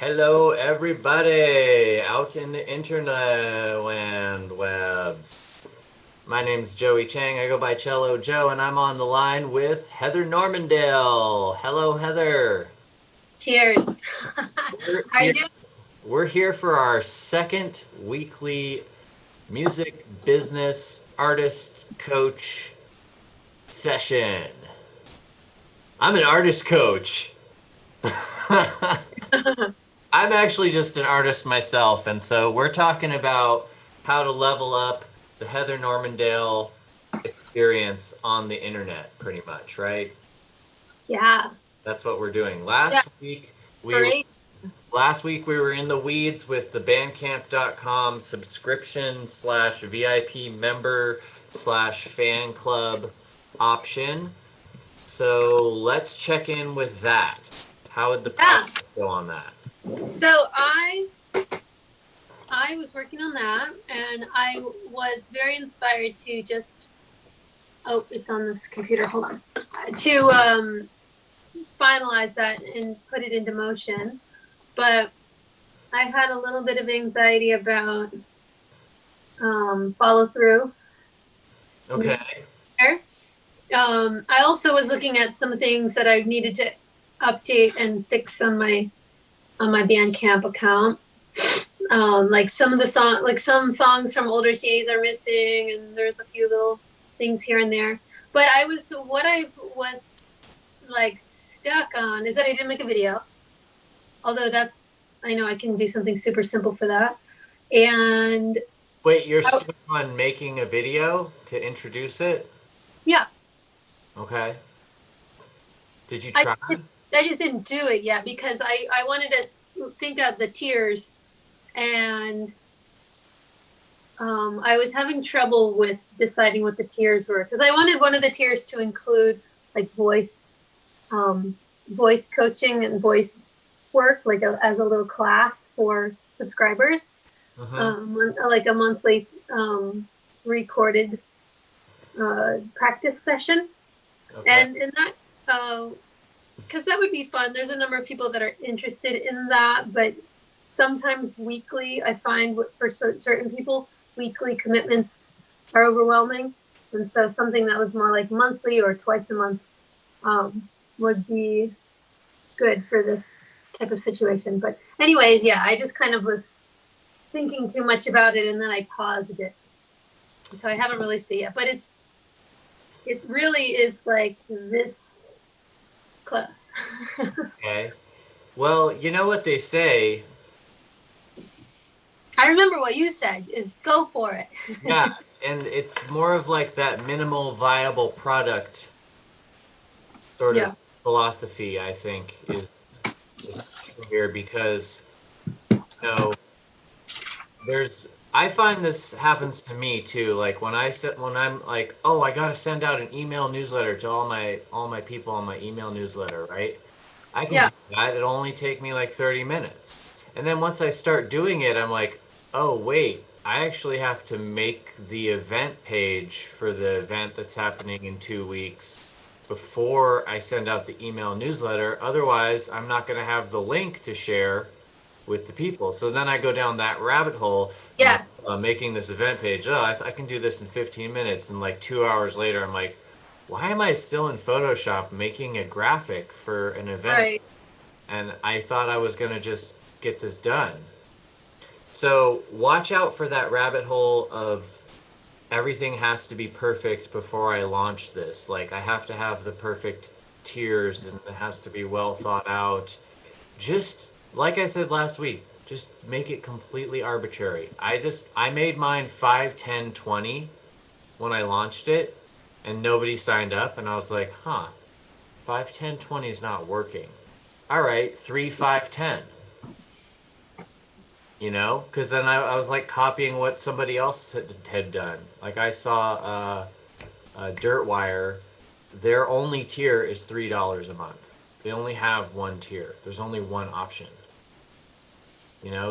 Hello, everybody out in the internet land webs. My name's Joey Chang. I go by CelloJoe, and I'm on the line with Heather Normandale. Hello, Heather. Cheers. We're How you here, doing? we're here for our second weekly music business artist coach session. I'm an artist coach. I'm actually just an artist myself, and so we're talking about how to level up the Heather Normandale experience on the internet, pretty much, right? Yeah. That's what we're doing. Yeah. We Great. last week we were in the weeds with the Bandcamp.com subscription slash VIP member slash fan club option. So let's check in with that. How would the Yeah. process go on that? So I was working on that, and I was very inspired to just it's on this computer. Hold on. To finalize that and put it into motion, but I had a little bit of anxiety about follow through. Okay. I also was looking at some things that I needed to update and fix on my Bandcamp account. Like some of the some songs from older CDs are missing, and there's a few little things here and there. But what I was like stuck on is that I didn't make a video. Although I know I can do something super simple for that. And Wait, you're stuck on making a video to introduce it? yeah, Okay. Did you I try? I just didn't do it yet because I wanted to think of the tiers, and I was having trouble with deciding what the tiers were because I wanted one of the tiers to include like voice coaching and voice work, like as a little class for subscribers, like a monthly recorded practice session, Okay. and that because that would be fun. There's a number of people that are interested in that, but sometimes weekly, I find for certain people, weekly commitments are overwhelming. And so something that was more like monthly or twice a month would be good for this type of situation. But anyways, yeah, I just kind of was thinking too much about it, and then I paused it. So I haven't released it yet, but it really is like this close. Okay. Well, you know what they say. I remember what you said is go for it. Yeah, and it's more of like that minimal viable product sort of Yeah. philosophy, I think, is here because you know there's I find this happens to me too. Like when I'm like, oh, I gotta send out an email newsletter to all my people on my email newsletter, right? I can Yeah. do that. It'll only take me like 30 minutes. And then once I start doing it, I'm like, oh, wait, I actually have to make the event page for the event that's happening in 2 weeks before I send out the email newsletter. Otherwise, I'm not going to have the link to share with the people. So then I go down that rabbit hole. I'm like, Yes. making this event page. Oh, I can do this in 15 minutes. And like 2 hours later, I'm like, why am I still in Photoshop making a graphic for an event? Right. And I thought I was going to just get this done. So watch out for that rabbit hole of everything has to be perfect before I launch this. Like I have to have the perfect tiers and it has to be well thought out. Just like I said last week, just make it completely arbitrary. I made mine 5, 10, 20 when I launched it and nobody signed up and I was like, huh, 5, 10, 20 is not working. All right, 3, 5, 10. Because then I was like copying what somebody else had done. Like I saw Dirtwire, their only tier is $3 a month. They only have one tier. There's only one option.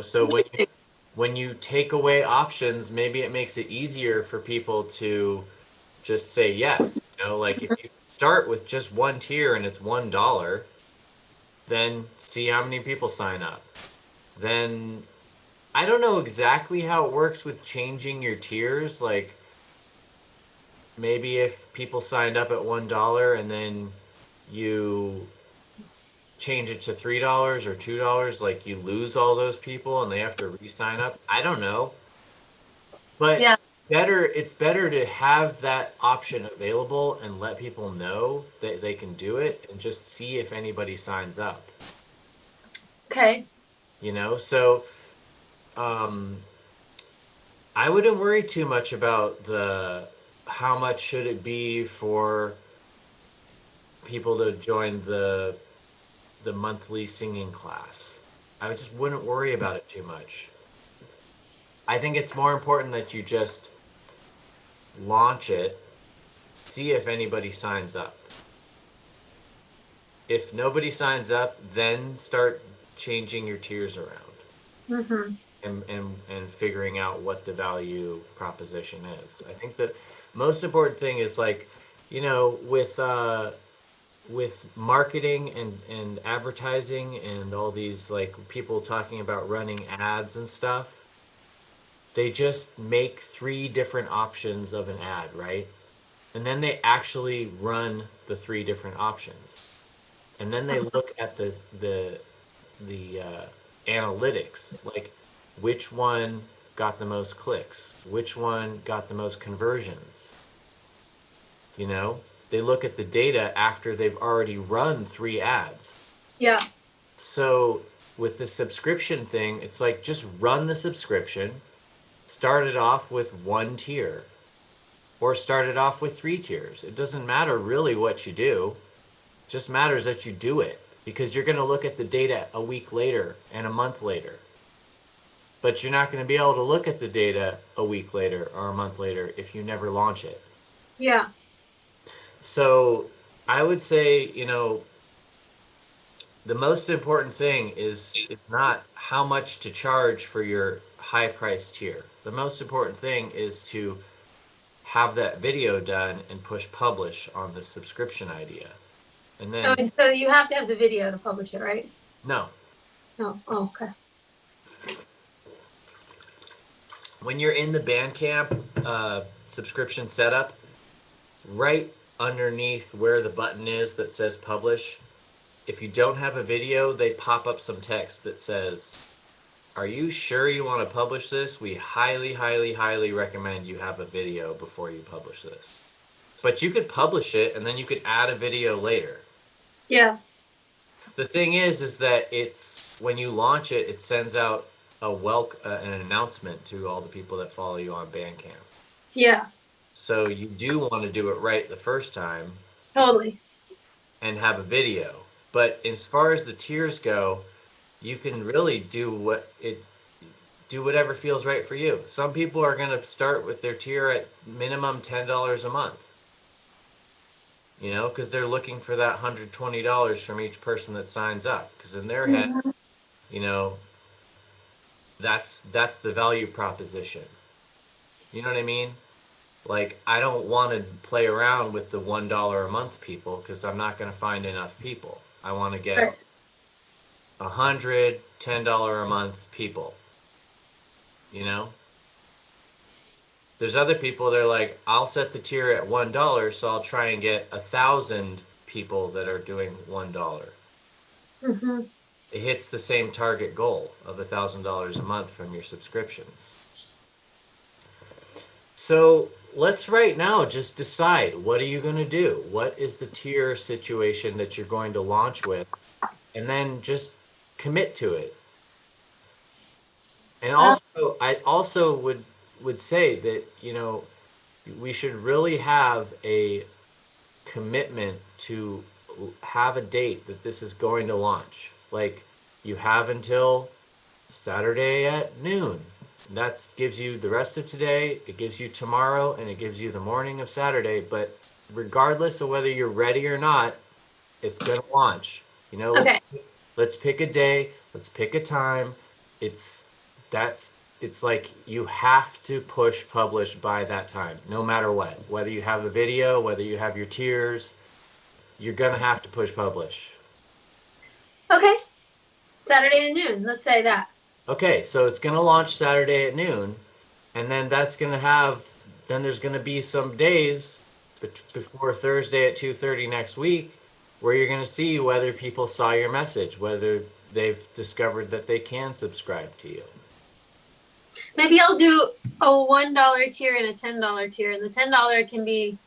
So when you take away options, maybe it makes it easier for people to just say yes. Like if you start with just one tier and it's $1, then see how many people sign up. then I don't know exactly how it works with changing your tiers. Like maybe if people signed up at $1 and then you change it to $3 or $2, like you lose all those people and they have to re-sign up. I don't know. But Yeah. it's better to have that option available and let people know that they can do it and just see if anybody signs up. Okay. So um I wouldn't worry too much about the how much should it be for people to join the monthly singing class. I just wouldn't worry about it too much. I think it's more important that you just launch it, see if anybody signs up. If nobody signs up, then start changing your tiers around Mm-hmm. and figuring out what the value proposition is. I think the most important thing is like, with marketing and advertising and all these like people talking about running ads and stuff, they just make three different options of an ad, right? And then they actually run the three different options. And then they look at the analytics, like which one got the most clicks, which one got the most conversions. You know, they look at the data after they've already run three ads. Yeah. So with the subscription thing, it's like just run the subscription, start it off with one tier, or start it off with three tiers. It doesn't matter really what you do, it just matters that you do it because you're going to look at the data a week later and a month later. But you're not going to be able to look at the data a week later or a month later if you never launch it. Yeah. So I would say, the most important thing is not how much to charge for your high price tier. The most important thing is to have that video done and push publish on the subscription idea. And Oh, then, and so you have to have the video to publish it, right? no, No. Oh, okay. when you're in the Bandcamp subscription setup, right underneath where the button is that says publish, if you don't have a video, they pop up some text that says, "Are you sure you want to publish this? We highly, highly, highly recommend you have a video before you publish this." But you could publish it and then you could add a video later. Yeah. The thing is that it's when you launch it, it sends out an announcement to all the people that follow you on Bandcamp. Yeah. So you do want to do it right the first time Totally. and have a video. But as far as the tiers go, you can really do whatever feels right for you. Some people are going to start with their tier at minimum $10 a month. Because they're looking for that $120 from each person that signs up. Because in their head, Mhm. you know, that's the value proposition. You know what I mean? Like I don't want to play around with the $1 a month people because I'm not going to find enough people. I want to get Right. 100 $10 a month people. You know? There's other people that are like, I'll set the tier at $1, so I'll try and get 1,000 people that are doing $1. Mm-hmm. It hits the same target goal of $1,000 a month from your subscriptions. So let's right now just decide, what are you going to do? What is the tier situation that you're going to launch with? And then just commit to it. And also, I also would say that, we should really have a commitment to have a date that this is going to launch. Like you have until Saturday at noon. That gives you the rest of today, it gives you tomorrow, and it gives you the morning of Saturday. But regardless of whether you're ready or not, it's gonna launch. Let's Okay. let's pick a day, let's pick a time. It's that's it's like you have to push publish by that time, no matter what. Whether you have a video, whether you have your tiers, you're gonna have to push publish. Okay. Saturday at noon. Let's say that. Okay, so it's going to launch Saturday at noon, and then then there's going to be some days before Thursday at 2:30 next week where you're going to see whether people saw your message, whether they've discovered that they can subscribe to you. Maybe I'll do a $1 tier and a $10 tier, and the $10 can be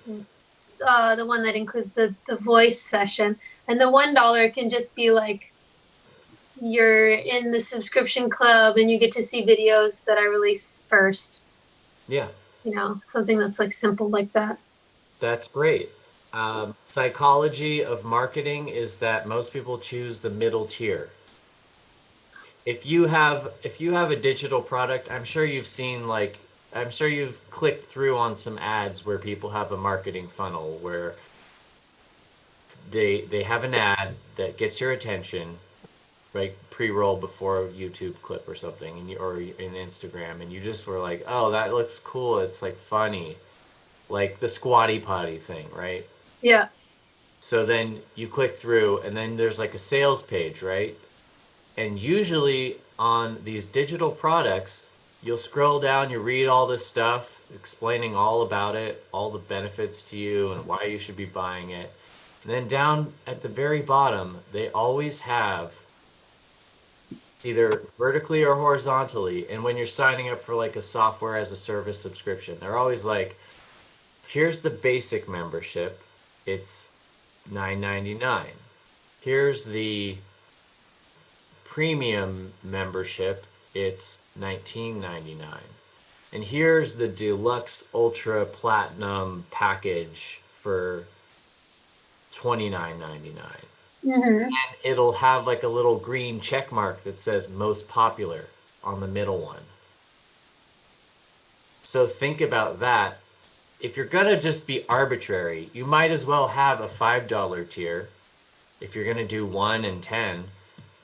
the one that includes the voice session, and the $1 can just be like you're in the subscription club and you get to see videos that I release first. Yeah, Something that's like simple like that. that's great. Psychology of marketing is that most people choose the middle tier. If you have a digital product, I'm sure you've clicked through on some ads where people have a marketing funnel where they have an ad that gets your attention, like pre-roll before a YouTube clip or something, or in Instagram, and you just were like, "Oh, that looks cool. It's like funny." Like the squatty potty thing, right? Yeah. So then you click through and then there's like a sales page, right? And usually on these digital products, you'll scroll down, you read all this stuff explaining all about it, all the benefits to you and why you should be buying it. And then down at the very bottom, they always have either vertically or horizontally. And when you're signing up for like a software as a service subscription, they're always like, here's the basic membership. It's $9.99. Here's the premium membership. It's $19.99. And here's the deluxe ultra platinum package for $29.99. Mm-hmm. And it'll have like a little green check mark that says most popular on the middle one. So think about that. If you're going to just be arbitrary, you might as well have a $5 tier. If you're going to do 1 and 10,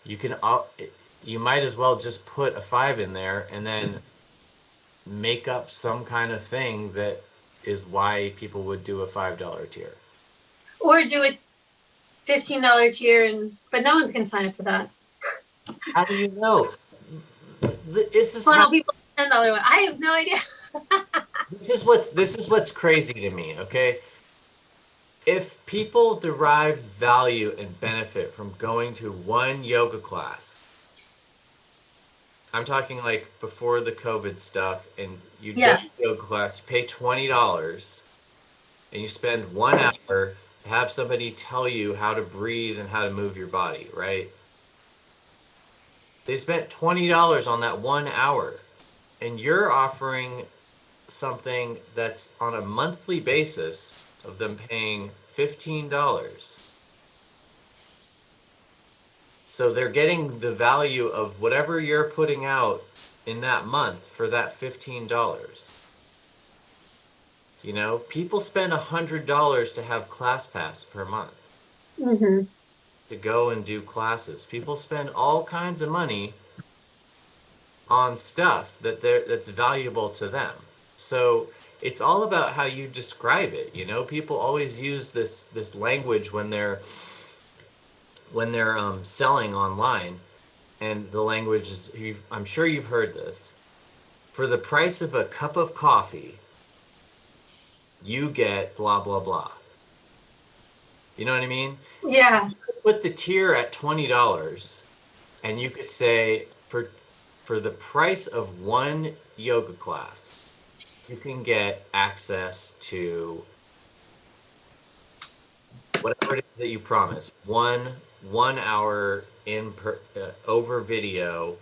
you might as well just put a 5 in there and then make up some kind of thing that is why people would do a $5 tier. Or do a $15 tier, but no one's going to sign up for that. How do you know? This is how people $10 one. I have no idea. This is what's crazy to me, okay? If people derive value and benefit from going to one yoga class, I'm talking like before the COVID stuff, and you go to yoga class, you pay $20, and you spend 1 hour to have somebody tell you how to breathe and how to move your body, right? They spent $20 on that 1 hour, and you're offering something that's on a monthly basis of them paying $15. So they're getting the value of whatever you're putting out in that month for that $15. People spend $100 to have ClassPass per month. Mm-hmm. To go and do classes. People spend all kinds of money on stuff that's valuable to them. So it's all about how you describe it. People always use this language when they're selling online, and the language is, I'm sure you've heard this. For the price of a cup of coffee, you get blah blah blah. You know what I mean? Yeah. Put the tier at $20, and you could say for the price of one yoga class, you can get access to whatever it is that you promise. One hour over video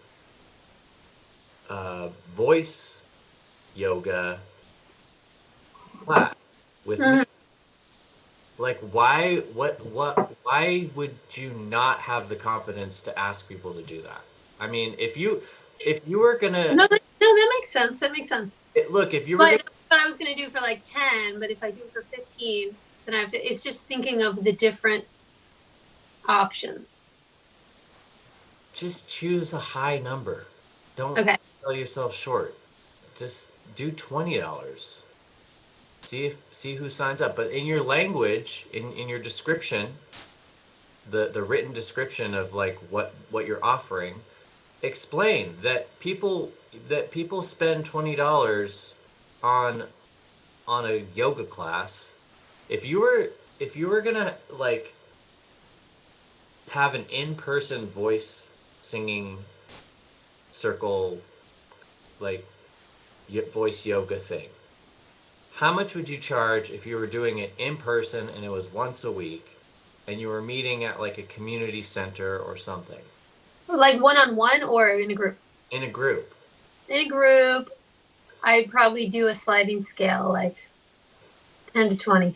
voice yoga class with me. Like, why would you not have the confidence to ask people to do that? I mean, if you were gonna no, that makes sense. Look, if you were what I was gonna do for like 10, but if I do for 15, then I have to. It's just thinking of the different options. Just choose a high number. Don't sell yourself short. Just do $20. See who signs up. But in your language, in your description, the written description of like what you're offering, explain that people spend $20 on a yoga class. If you were gonna like have an in-person voice singing circle, like voice yoga thing, how much would you charge if you were doing it in person and it was once a week and you were meeting at like a community center or something Like one-on-one or in a group? in a group? In a group, I'd probably do a sliding scale, like 10 to 20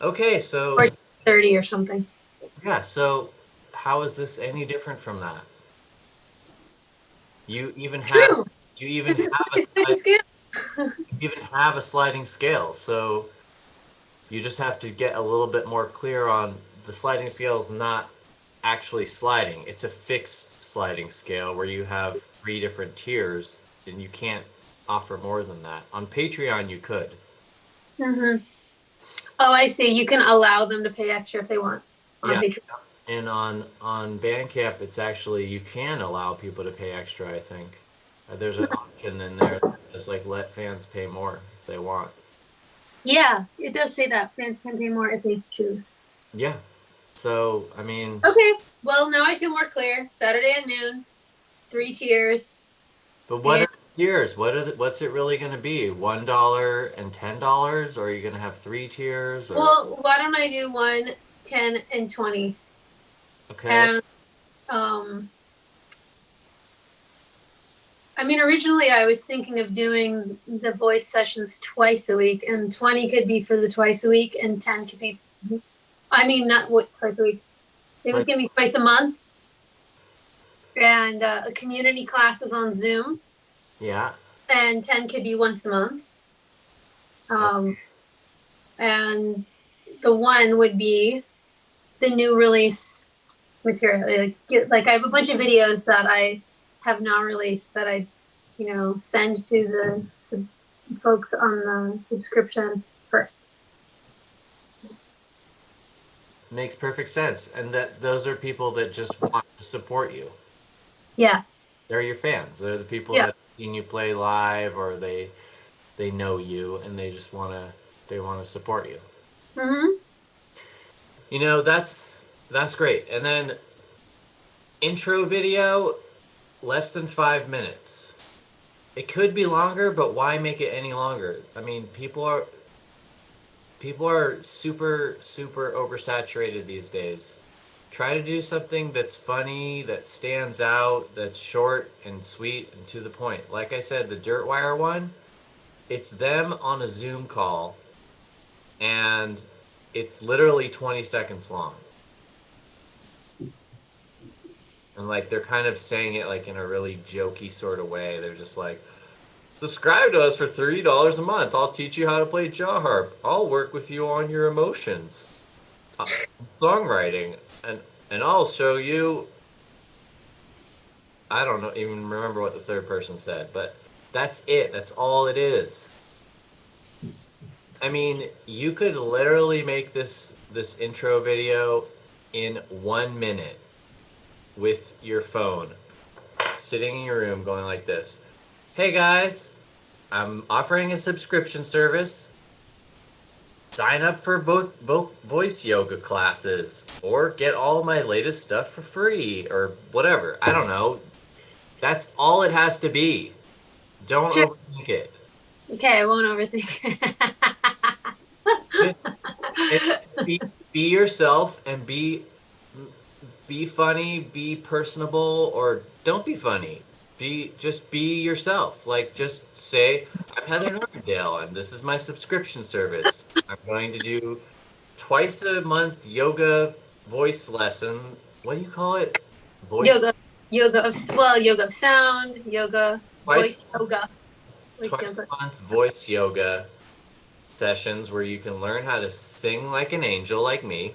Okay, or so 30 or something. yeah, so how is this any different from that? You even have True. you even It is have a a sliding scale. you even have a sliding scale. So you just have to get a little bit more clear on the sliding scale is not actually sliding. It's a fixed sliding scale where you have three different tiers and you can't offer more than that. On Patreon you could. Hmm. Oh, I see. You can allow them to pay extra if they want on Yeah. Patreon. And on Bandcamp it's actually you can allow people to pay extra, I think. There's an option in there just like let fans pay more if they want. Yeah, it does say that fans can pay more if they choose. Yeah. So, I mean, Okay, well, now I feel more clear. Saturday at noon, 3 tiers. but what And are the tiers? What's it really going to be? $1 and $10, or are you going to have three tiers? Or well, why don't I do 1, 10, and 20? okay, And um, I mean, originally I was thinking of doing the voice sessions twice a week, and 20 could be for the twice a week, and 10 could be, I mean, not what twice a week. It was like going to be twice a month, and a community classes on Zoom, yeah, and 10 could be once a month. okay. Um, and the one would be the new release material. Like I have a bunch of videos that I have not released that I, send to the folks on the subscription first. Makes perfect sense. And that those are people that just want to support you. Yeah, They're your fans. They're the people yeah. that seen you play live, or they know you and they want to support you. Hmm. That's great. And then intro video, less than 5 minutes. It could be longer, but why make it any longer? I mean, people are super super oversaturated these days. Try to do something that's funny, that stands out, that's short and sweet and to the point. Like I said, the Dirt Wire one, it's them on a Zoom call and it's literally 20 seconds long. And like they're kind of saying it like in a really jokey sort of way. They're just like, subscribe to us for $30 a month. I'll teach you how to play jaw harp. I'll work with you on your emotions, songwriting, and I'll show you. I don't know, even remember what the third person said, but that's it. That's all it is. I mean, you could literally make this intro video in 1 minute with your phone, sitting in your room, going like this. Hey guys, I'm offering a subscription service. Sign up for voice yoga classes or get all my latest stuff for free or whatever. I don't know. That's all it has to be. Don't Sure. overthink it. Okay, I won't overthink. Just be yourself and be funny, be personable, or don't be funny. Be yourself. Like just say, I'm Heather Normandale and this is my subscription service. I'm going to do twice a month yoga voice lesson. What do you call it? Voice yoga, yoga of sound, yoga, twice voice twice yoga. a month voice yoga sessions where you can learn how to sing like an angel like me.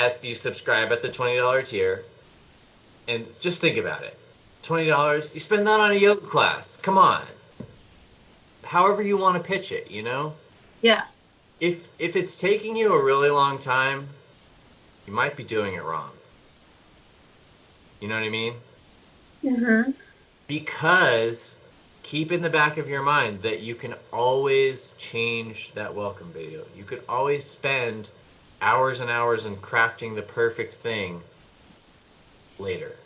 If you subscribe at the $20 tier, and just think about it, $20, you spend that on a yoga class. Come on. However you want to pitch it, you know? Yeah. If it's taking you a really long time, you might be doing it wrong. You know what I mean? Mm-hmm. Because keep in the back of your mind that you can always change that welcome video. You could always spend hours and hours in crafting the perfect thing later.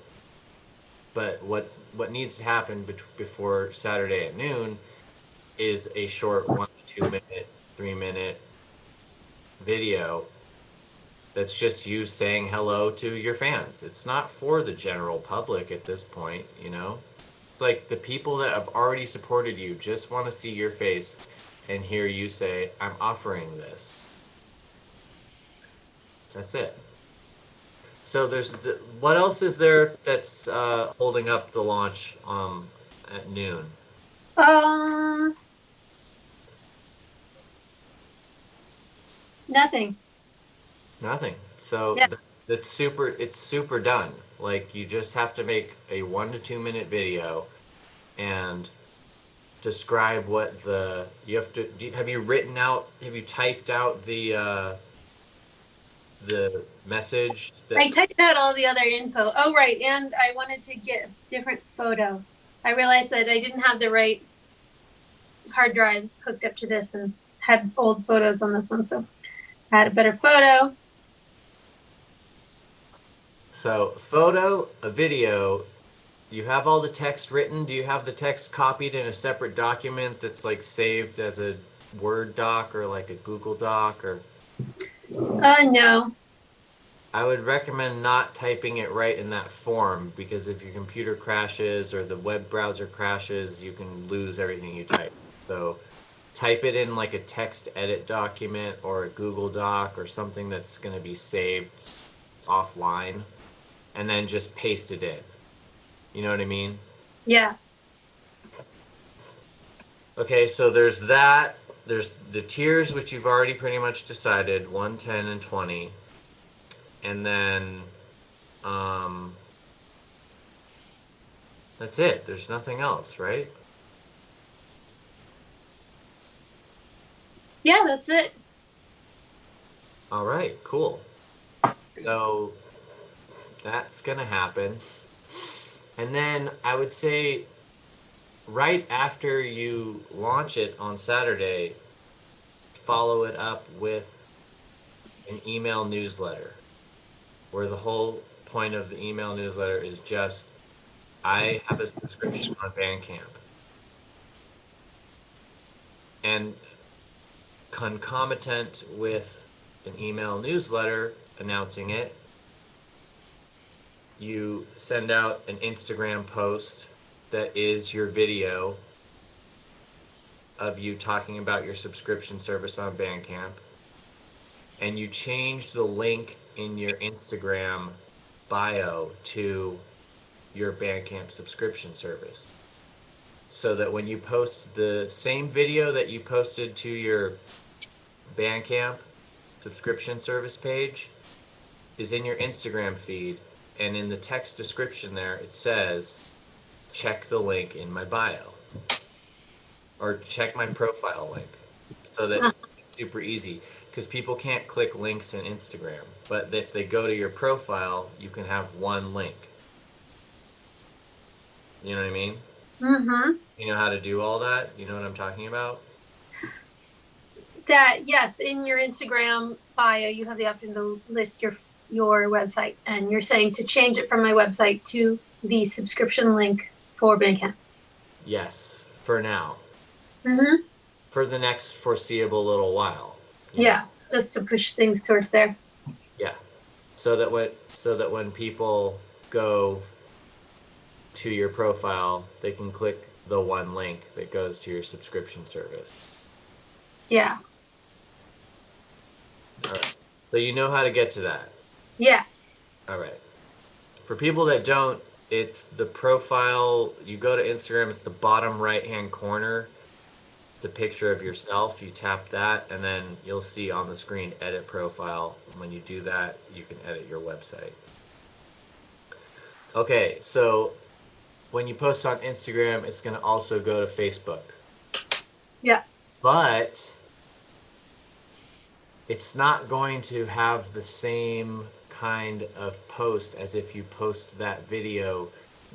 But what needs to happen before Saturday at noon is a short 1 to 2 minute, 3 minute video that's just you saying hello to your fans. It's not for the general public at this point, you know? It's like the people that have already supported you just want to see your face and hear you say, I'm offering this. That's it. So what else is there that's holding up the launch at noon? Um, Nothing. Nothing. So Yeah. it's super done. Like you just have to make a 1 to 2 minute video and describe what you have to have you written out, have you typed out the message I that typed out all the other info. Oh, right. And I wanted to get a different photo. I realized that I didn't have the right hard drive hooked up to this and had old photos on this one. So I had a better photo. so a video, you have all the text written. Do you have the text copied in a separate document that's like saved as a Word doc or like a Google Doc or No. I would recommend not typing it right in that form because if your computer crashes or the web browser crashes, you can lose everything you type. So type it in like a text edit document or a Google Doc or something that's going to be saved offline and then just paste it in. You know what I mean? Yeah. Okay, so there's that. There's the tiers, which you've already pretty much decided 1, 10, and 20. And then um, that's it. There's nothing else, right? Yeah, that's it. All right, cool. So that's going to happen. And then I would say right after you launch it on Saturday, follow it up with an email newsletter where the whole point of the email newsletter is just I have a subscription on Bandcamp. And concomitant with an email newsletter announcing it, you send out an Instagram post that is your video of you talking about your subscription service on Bandcamp, and you change the link in your Instagram bio to your Bandcamp subscription service. So that when you post the same video that you posted to your Bandcamp subscription service page is in your Instagram feed, and in the text description there it says, check the link in my bio or check my profile link so that it's super easy because people can't click links in Instagram, but if they go to your profile you can have one link. You know what I mean? Mm-hmm. You know how to do all that? You know what I'm talking about? That, yes, in your Instagram bio, you have the option to list your website, and you're saying to change it from my website to the subscription link for Bandcamp. Yes, for now. Mm-hmm. For the next foreseeable little while. Yeah, just to push things towards there. Yeah. So that when people go to your profile, they can click the one link that goes to your subscription service. Yeah. All right. So you know how to get to that. Yeah. All right. For people that don't, it's the profile. You go to Instagram, it's the bottom right-hand corner. It's a picture of yourself. You tap that, and then you'll see on the screen edit profile. And when you do that, you can edit your website. Okay, so when you post on Instagram, it's going to also go to Facebook. Yeah. But it's not going to have the same kind of post as if you post that video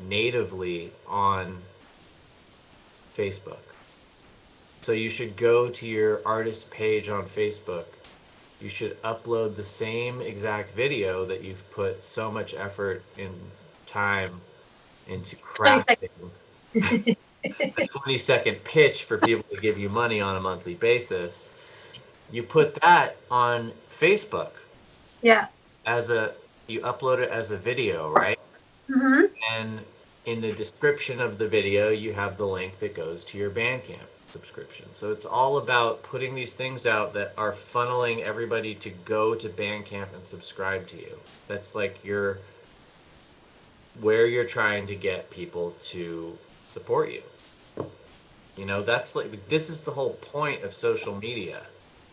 natively on Facebook. So you should go to your artist page on Facebook. You should upload the same exact video that you've put so much effort and time into 20 crafting a 20-second pitch for people to give you money on a monthly basis. You put that on Facebook Yeah. as a, you upload it as a video, right? Mm-hmm. And in the description of the video, you have the link that goes to your Bandcamp subscription. So it's all about putting these things out that are funneling everybody to go to Bandcamp and subscribe to you. That's like your, where you're trying to get people to support you. You know, that's like, this is the whole point of social media.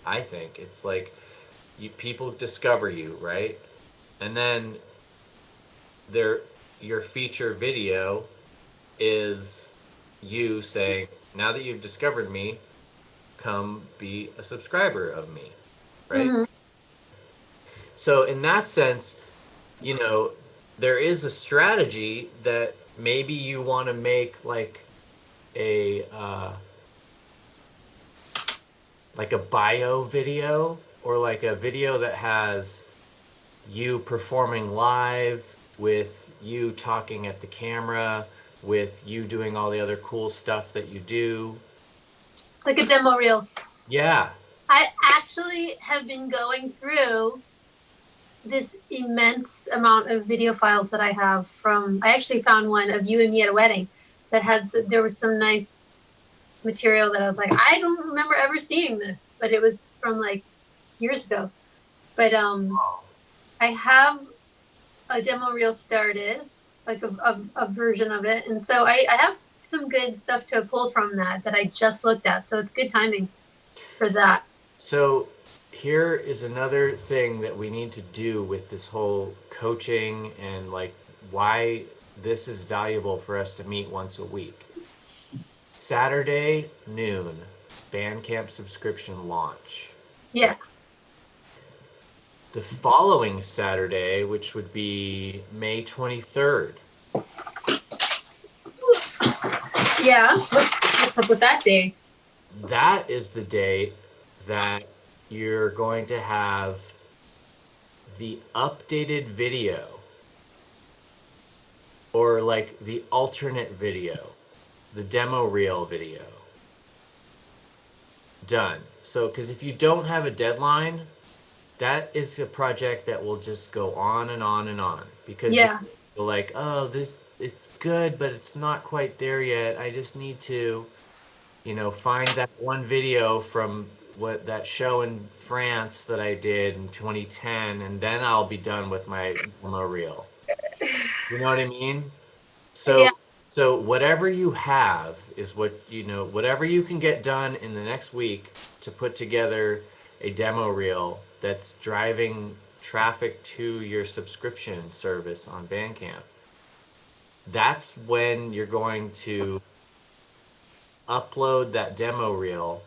I think it's like people discover you, right? And then their your feature video is you saying, now that you've discovered me, come be a subscriber of me, right? Mm-hmm. So in that sense, you know, there is a strategy that maybe you want to make a like a bio video, or like a video that has you performing live with you talking at the camera, with you doing all the other cool stuff that you do. Like a demo reel. Yeah. I actually have been going through this immense amount of video files that I have from, I actually found one of you and me at a wedding that had, there was some nice material that I was like, I don't remember ever seeing this, but it was from like years ago. But I have a demo reel started, like a version of it. And so I have some good stuff to pull from that I just looked at. So it's good timing for that. So here is another thing that we need to do with this whole coaching, and like why this is valuable for us to meet once a week. Saturday noon, Bandcamp subscription launch. Yeah. The following Saturday, which would be May 23rd. Yeah. What's up with that day? That is the date that you're going to have the updated video, or like the alternate video, the demo reel video done. So, because if you don't have a deadline, that is a project that will just go on and on and on, because Yeah. you're like, oh, this, it's good, but it's not quite there yet. I just need to, you know, find that one video from what that show in France that I did in 2010, and then I'll be done with my demo reel. You know what I mean? Yeah. So whatever you have is what, you know, whatever you can get done in the next week to put together a demo reel that's driving traffic to your subscription service on Bandcamp. That's when you're going to upload that demo reel,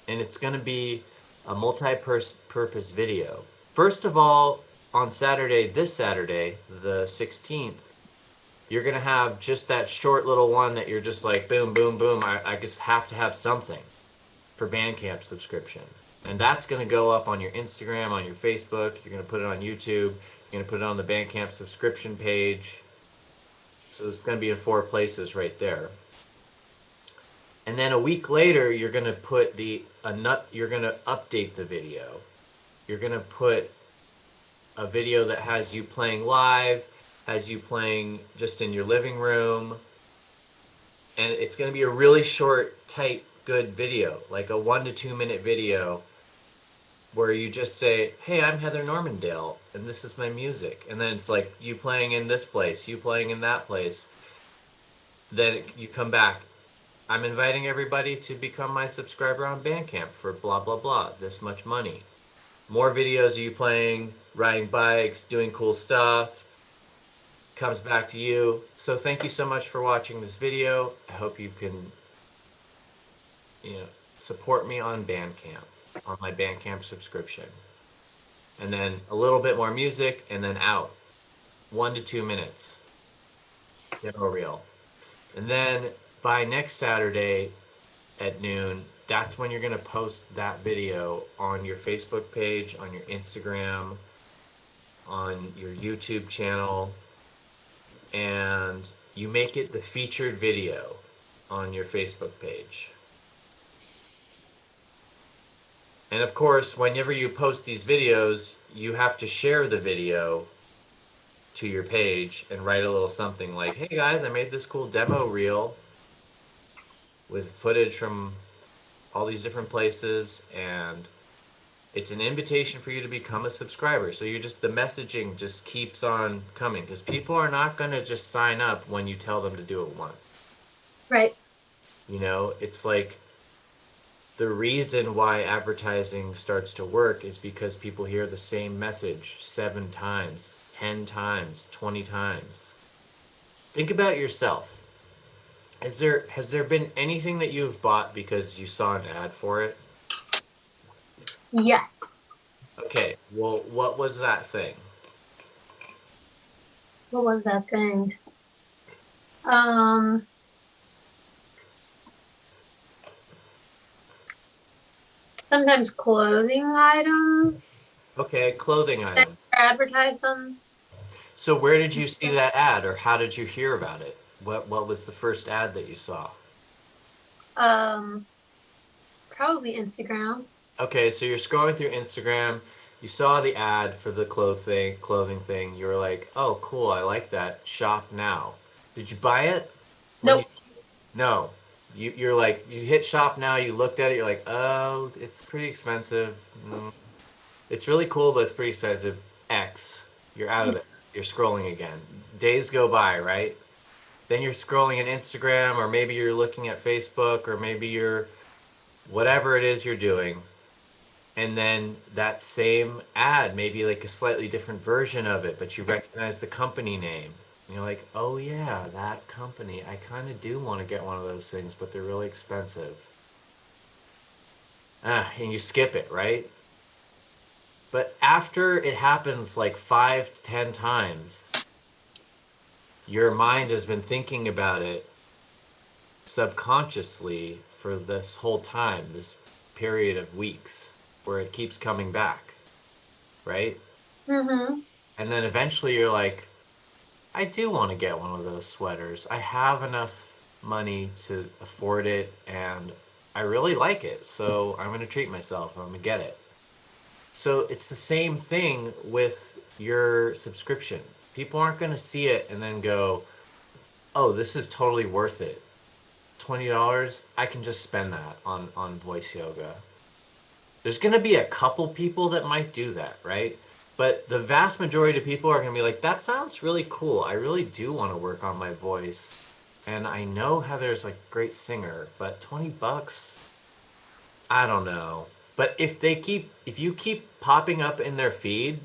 and it's going to be a multi-purpose video. First of all, on Saturday, this Saturday, the 16th, you're going to have just that short little one that you're just like, boom, boom, boom. I just have to have something for Bandcamp subscription. And that's going to go up on your Instagram, on your Facebook. You're going to put it on YouTube. You're going to put it on the Bandcamp subscription page. So it's going to be in 4 places right there. And then a week later, you're going to put you're going to update the video. You're going to put a video that has you playing live, has you playing just in your living room. And it's going to be a really short, tight, good video, like a 1 to 2 minute video where you just say, hey, I'm Heather Normandale, and this is my music. And then it's like you playing in this place, you playing in that place. Then you come back. I'm inviting everybody to become my subscriber on Bandcamp for blah, blah, blah, this much money. More videos of you playing, riding bikes, doing cool stuff. Comes back to you. So thank you so much for watching this video. I hope you can, you know, support me on Bandcamp, on my Bandcamp subscription. and then a little bit more music, and then out. 1 to 2 minutes. Demo reel. And then by next Saturday at noon, that's when you're going to post that video on your Facebook page, on your Instagram, on your YouTube channel, and you make it the featured video on your Facebook page. And of course, whenever you post these videos, you have to share the video to your page and write a little something like, hey guys, I made this cool demo reel with footage from all these different places, and it's an invitation for you to become a subscriber. So the messaging just keeps on coming because people are not going to just sign up when you tell them to do it once. Right. It's like the reason why advertising starts to work is because people hear the same message 7 times, 10 times, 20 times. Think about yourself. Has there been anything that you've bought because you saw an ad for it? Yes. Okay, well, what was that thing? What was that thing? Sometimes clothing items Okay, clothing that item. are advertised on. So where did you see that ad, or how did you hear about it? What was the first ad that you saw? Probably Instagram. Okay, so you're scrolling through Instagram, you saw the ad for the clothing thing. You were like, "Oh, cool, I like that. Shop now." Did you buy it? When you Nope. No. You're like you hit shop now, you looked at it, you're like, "Oh, it's pretty expensive. It's really cool, but it's pretty expensive." X. You're out of there. You're scrolling again. Days go by, right? Then you're scrolling in Instagram, or maybe you're looking at Facebook, or maybe you're whatever it is you're doing. And then that same ad, maybe like a slightly different version of it, but you recognize the company name. And you're like, oh yeah, that company. I kind of do want to get one of those things, but they're really expensive. And you skip it, right? But after it happens like 5 to 10 times, your mind has been thinking about it subconsciously for this whole time, this period of weeks where it keeps coming back, right? Mm-hmm. And then eventually you're like, I do want to get one of those sweaters. I have enough money to afford it and I really like it. So I'm going to treat myself. I'm going to get it. So it's the same thing with your subscription. People aren't going to see it and then go, oh, this is totally worth it. $20, I can just spend that on voice yoga. There's going to be a couple people that might do that, right? But the vast majority of people are going to be like, that sounds really cool. I really do want to work on my voice. And I know Heather's like a great singer, but $20, I don't know. But if you keep popping up in their feed,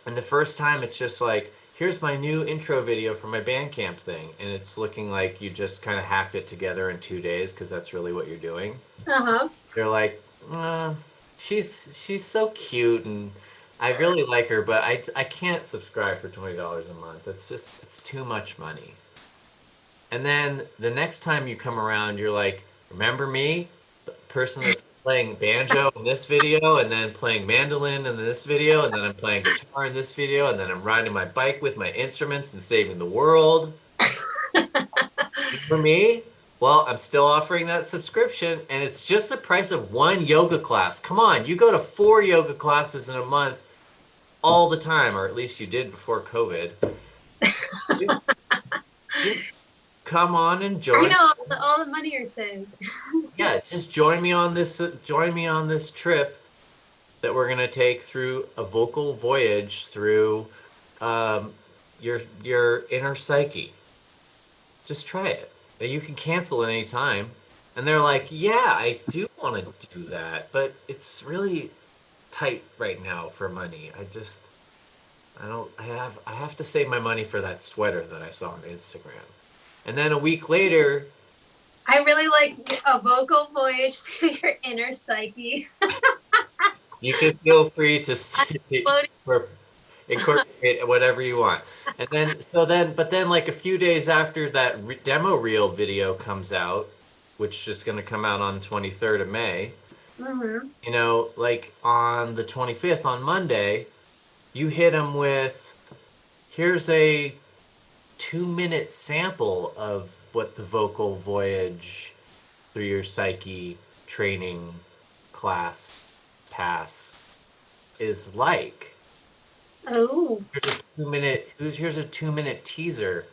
and the first time it's just like, here's my new intro video for my Bandcamp thing, and it's looking like you just kind of hacked it together in 2 days because that's really what you're doing. Uh-huh. They're like, she's so cute and I really like her, but I can't subscribe for $20 a month. It's too much money. And then the next time you come around, you're like, remember me? The person that's playing banjo in this video, and then playing mandolin in this video, and then I'm playing guitar in this video, and then I'm riding my bike with my instruments and saving the world. For me, well, I'm still offering that subscription, and it's just the price of one yoga class. Come on, you go to 4 yoga classes in a month all the time, or at least you did before COVID. Just come on and I join. know all the money you're saving. Yeah, just join me on this. Join me on this trip that we're gonna take through a vocal voyage through um, your inner psyche. Just try it. You can cancel at any time. And they're like, yeah, I do want to do that, but it's really tight right now for money. I have to save my money for that sweater that I saw on Instagram. And then a week later, I really like a vocal voyage through your inner psyche. You can feel free to I'm voting. or incorporate whatever you want. And then, but then, like a few days after that demo reel video comes out, which is going to come out on 23rd of May, Mhm. like on the 25th, on Monday, you hit them with, here's a 2-minute sample of what the vocal voyage through your psyche training class pass is like. Oh, Here's a 2-minute teaser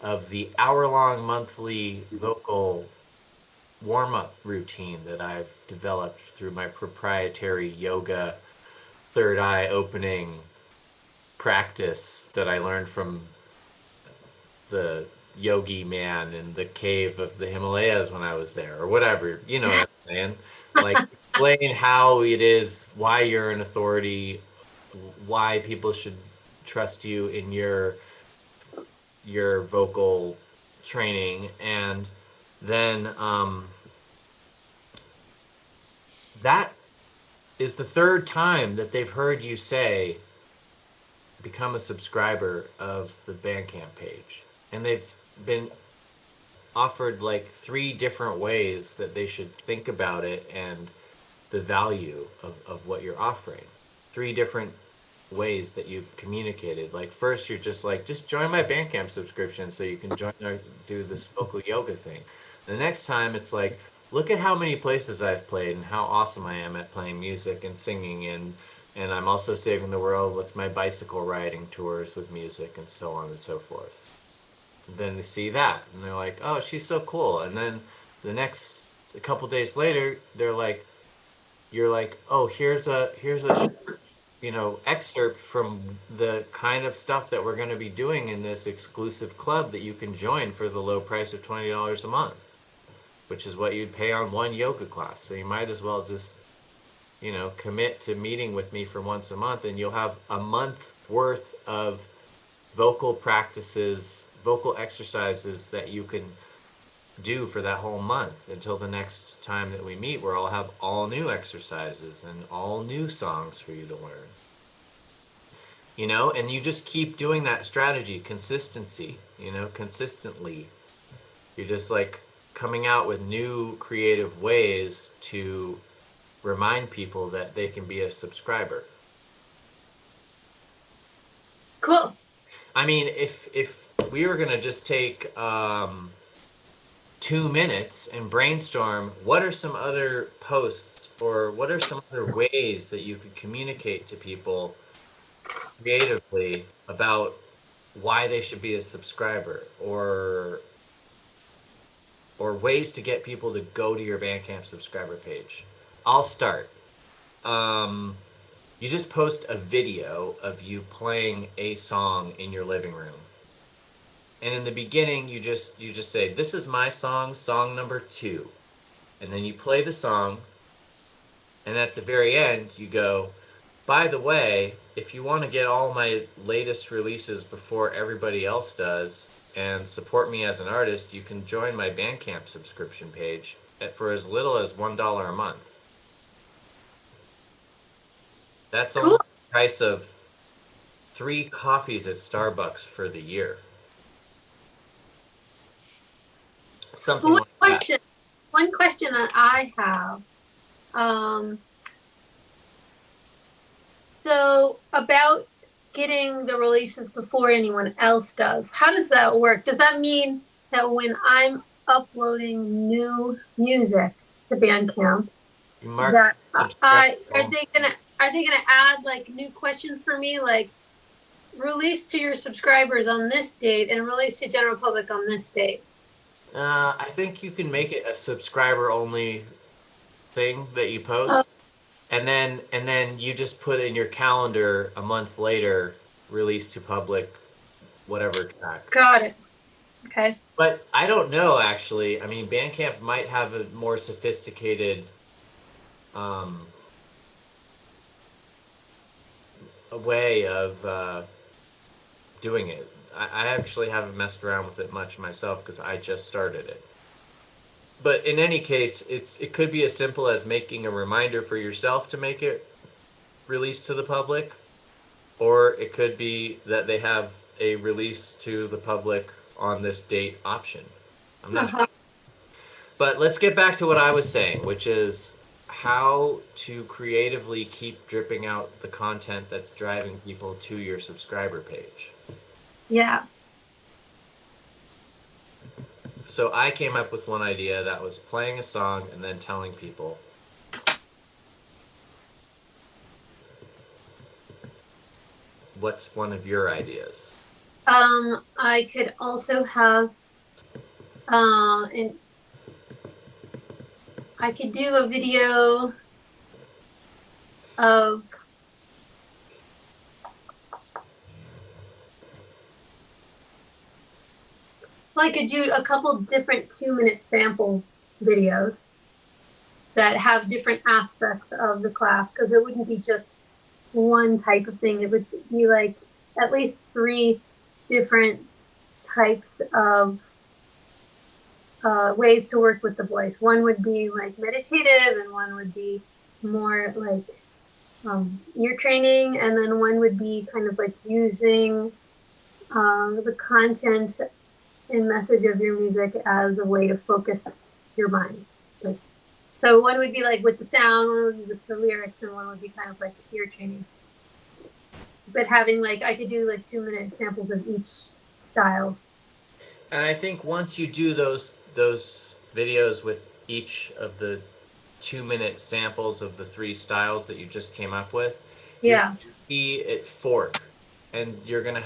of the hour-long monthly vocal warm-up routine that I've developed through my proprietary yoga third eye opening practice that I learned from the yogi man in the cave of the Himalayas when I was there, or whatever. You know what I'm saying? Like, explain how it is, why you're an authority, why people should trust you in your vocal training, and then that is the third time that they've heard you say become a subscriber of the Bandcamp page, and they've been offered like 3 different ways that they should think about it and the value of what you're offering. 3 different ways that you've communicated. Like, first, you're just like, just join my Bandcamp subscription so you can do this vocal yoga thing. The next time, it's like, look at how many places I've played and how awesome I am at playing music and singing, and I'm also saving the world with my bicycle riding tours with music and so on and so forth. Then they see that and they're like, oh, she's so cool. And then a couple days later, you're like, oh, here's a excerpt from the kind of stuff that we're going to be doing in this exclusive club that you can join for the low price of $20 a month, which is what you'd pay on one yoga class. So you might as well just, commit to meeting with me for once a month, and you'll have a month worth of vocal practices, vocal exercises that you can do for that whole month until the next time that we meet, where I'll have all new exercises and all new songs for you to learn. And you just keep doing that strategy, consistency, consistently. You're just like coming out with new creative ways to remind people that they can be a subscriber. cool. I mean, if we were gonna just take 2 minutes and brainstorm, what are some other posts or what are some other ways that you could communicate to people creatively about why they should be a subscriber, or ways to get people to go to your Bandcamp subscriber page. I'll start. You just post a video of you playing a song in your living room. And in the beginning, you just say, "This is my song number 2." And then you play the song, and at the very end, you go, "By the way, if you want to get all my latest releases before everybody else does and support me as an artist, you can join my Bandcamp subscription page for as little as $1 a month." That's Cool. almost the price of 3 coffees at Starbucks for the year. Something One like that. question that I have. Um, so about getting the releases before anyone else does. How does that work? Does that mean that when I'm uploading new music to Bandcamp, You mark that I subscribe. are they gonna add like new questions for me, like release to your subscribers on this date and release to general public on this date? I think you can make it a subscriber only thing that you Oh, post, and then you just put in your calendar a month later, release to public, whatever track. got it. Okay. But I don't know actually. I mean, Bandcamp might have a more sophisticated um, a way of doing it. I actually haven't messed around with it much myself because I just started it. But in any case, it could be as simple as making a reminder for yourself to make it released to the public, or it could be that they have a release to the public on this date option. I'm not sure. But let's get back to what I was saying, which is how to creatively keep dripping out the content that's driving people to your subscriber page. Yeah. So I came up with one idea that was playing a song and then telling people. What's one of your ideas? I could also have, and I could do a video of well, I could do a couple different 2-minute sample videos that have different aspects of the class, because it wouldn't be just one type of thing. It would be like at least 3 different types of ways to work with the voice. One would be like meditative, and one would be more like ear training, and then one would be kind of like using the content and message of your music as a way to focus your mind. Like, so one would be like with the sound, one would be with the lyrics, and one would be kind of like ear training. But having like, I could do like 2-minute samples of each style. And I think once you do those videos with each of the 2-minute samples of the 3 styles that you just came up with, Yeah. you're gonna be at fork, and you're gonna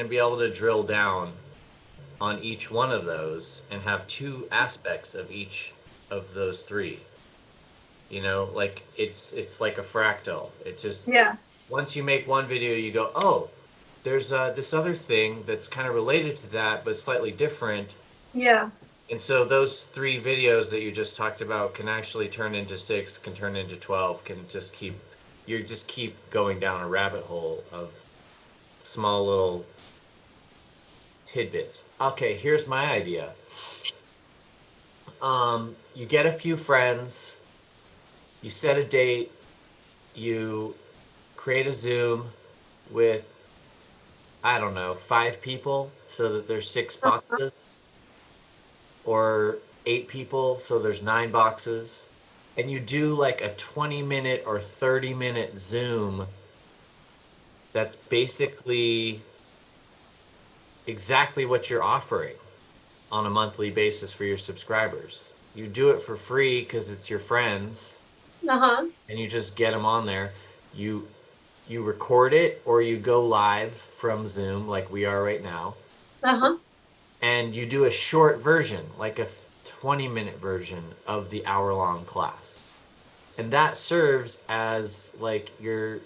be able to drill down on each one of those and have 2 aspects of each of those 3. You know, like it's like a fractal. It just, Yeah. once you make one video, you go, oh, there's this other thing that's kind of related to that, but slightly different. Yeah. And so those 3 videos that you just talked about can actually turn into 6, can turn into 12, can just keep, you just keep going down a rabbit hole of small little tidbits. Okay, here's my idea. You get a few friends, you set a date, you create a Zoom with, I don't know, 5 people so that there's 6 boxes, or 8 people so there's 9 boxes, and you do like a 20-minute or 30-minute Zoom that's basically exactly what you're offering on a monthly basis for your subscribers. You do it for free because it's your friends, and you just get them on there. You record it, or you go live from Zoom like we are right now, and you do a short version, like a 20-minute version of the hour-long class. And that serves as like your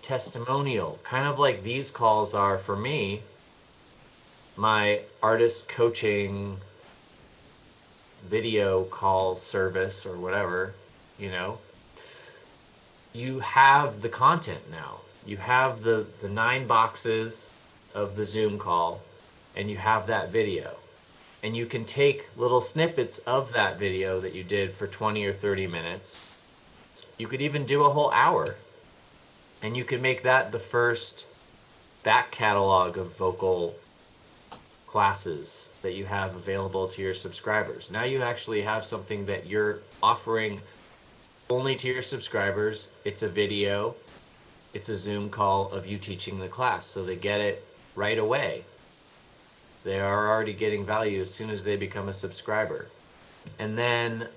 testimonial, kind of like these calls are for me, my artist coaching video call service or whatever, you know. You have the content now. You have the 9 boxes of the Zoom call, and you have that video. And you can take little snippets of that video that you did for 20 or 30 minutes. You could even do a whole hour. And you could make that the first back catalog of vocal classes that you have available to your subscribers. Now you actually have something that you're offering only to your subscribers. It's a video. It's a Zoom call of you teaching the class, so they get it right away. They are already getting value as soon as they become a subscriber. And then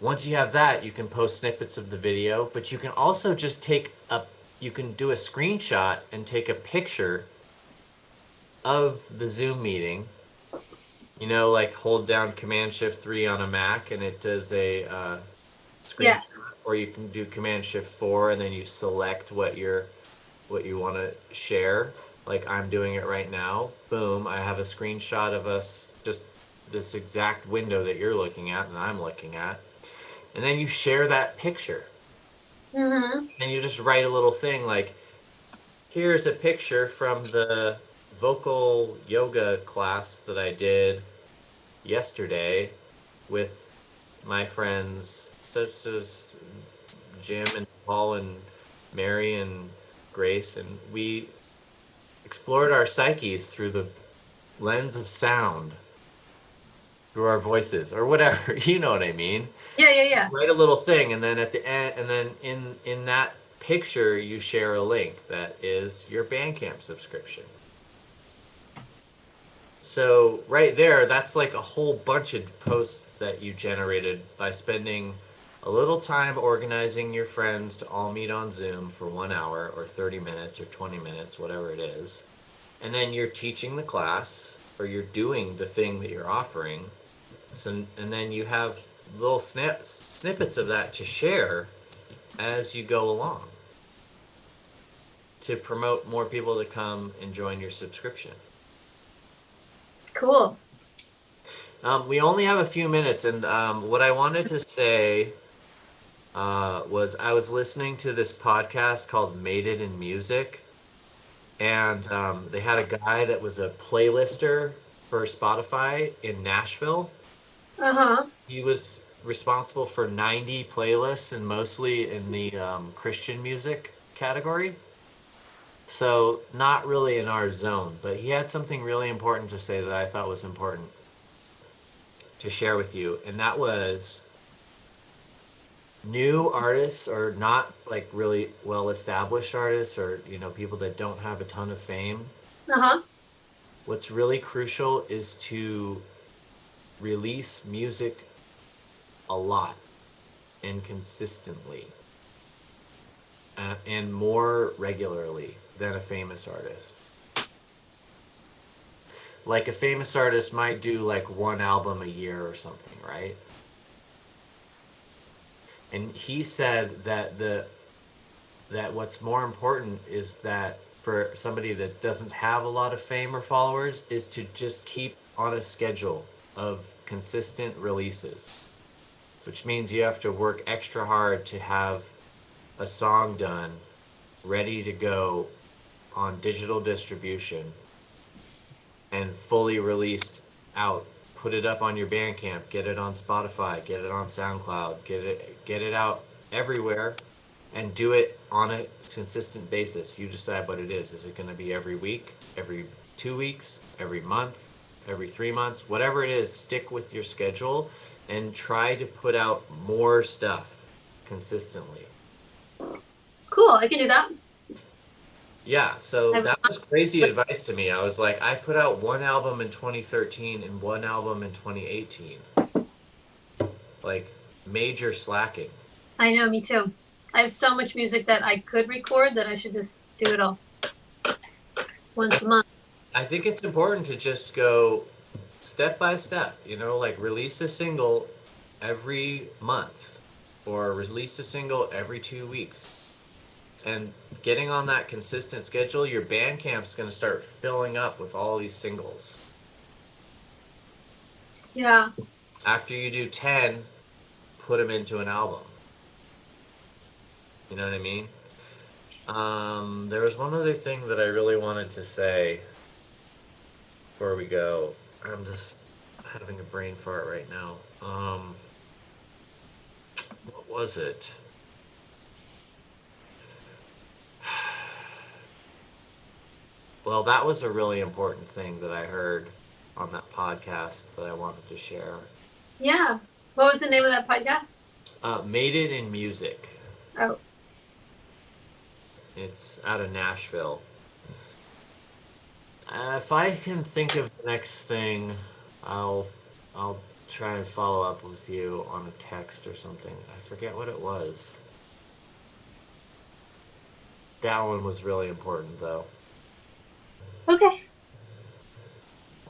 once you have that, you can post snippets of the video, but you can also just you can do a screenshot and take a picture of the Zoom meeting. You know, like hold down Command-Shift-3 on a Mac and it does a screenshot. Yeah. Or you can do Command-Shift-4 and then you select what you want to share. Like I'm doing it right now. Boom, I have a screenshot of us, just this exact window that you're looking at and I'm looking at. And then you share that picture. And you just write a little thing like, here's a picture from the vocal yoga class that I did yesterday with my friends such as Jim and Paul and Mary and Grace, and we explored our psyches through the lens of sound, through our voices or whatever. You know what I mean? Yeah. Write a little thing, and then at the end, and then in that picture, you share a link that is your Bandcamp subscription. So right there, that's like a whole bunch of posts that you generated by spending a little time organizing your friends to all meet on Zoom for 1 hour or 30 minutes or 20 minutes, whatever it is. And then you're teaching the class or you're doing the thing that you're offering. So, and then you have little snippets of that to share as you go along to promote more people to come and join your subscription. Cool. We only have a few minutes, and what I wanted to say was I was listening to this podcast called Made It in Music, and they had a guy that was a playlister for Spotify in Nashville. Uh-huh. He was responsible for 90 playlists, and mostly in the Christian music category. So not really in our zone, but he had something really important to say that I thought was important to share with you, and that was new artists or not like really well established artists or people that don't have a ton of fame. Uh-huh. What's really crucial is to release music a lot and consistently and more regularly than a famous artist. Like a famous artist might do like one album a year or something, right? And he said that that what's more important is that for somebody that doesn't have a lot of fame or followers is to just keep on a schedule of consistent releases, which means you have to work extra hard to have a song done, ready to go on digital distribution and fully released out. Put it up on your Bandcamp, get it on Spotify, get it on SoundCloud, get it out everywhere, and do it on a consistent basis. You decide what it is. Is it going to be every week, every 2 weeks, every month, every 3 months? Whatever it is, stick with your schedule and try to put out more stuff consistently. Cool, I can do that. Yeah, so that was crazy advice to me. I was like, I put out one album in 2013 and one album in 2018. Like, major slacking. I know, me too. I have so much music that I could record that I should just do it all once a month. I think it's important to just go step by step, like release a single every month or release a single every 2 weeks. And getting on that consistent schedule, your Bandcamp's going to start filling up with all these singles. Yeah. After you do 10, put them into an album. You know what I mean? There was one other thing that I really wanted to say before we go. I'm just having a brain fart right now. What was it? Well, that was a really important thing that I heard on that podcast that I wanted to share. Yeah. What was the name of that podcast? Made It in Music. Oh. It's out of Nashville. If I can think of the next thing, I'll try and follow up with you on a text or something. I forget what it was. That one was really important, though. Okay.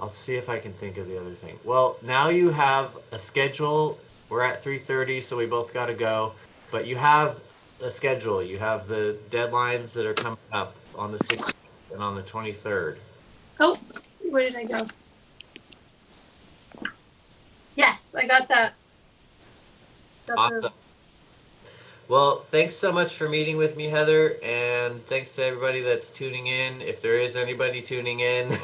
I'll see if I can think of the other thing. Well, now you have a schedule. We're at 3:30, so we both got to go. But you have a schedule. You have the deadlines that are coming up on the 16th and on the 23rd. Oh, where did I go? Yes, I got that. Awesome. Well, thanks so much for meeting with me, Heather, and thanks to everybody that's tuning in, if there is anybody tuning in.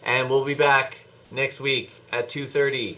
And we'll be back next week at 2:30.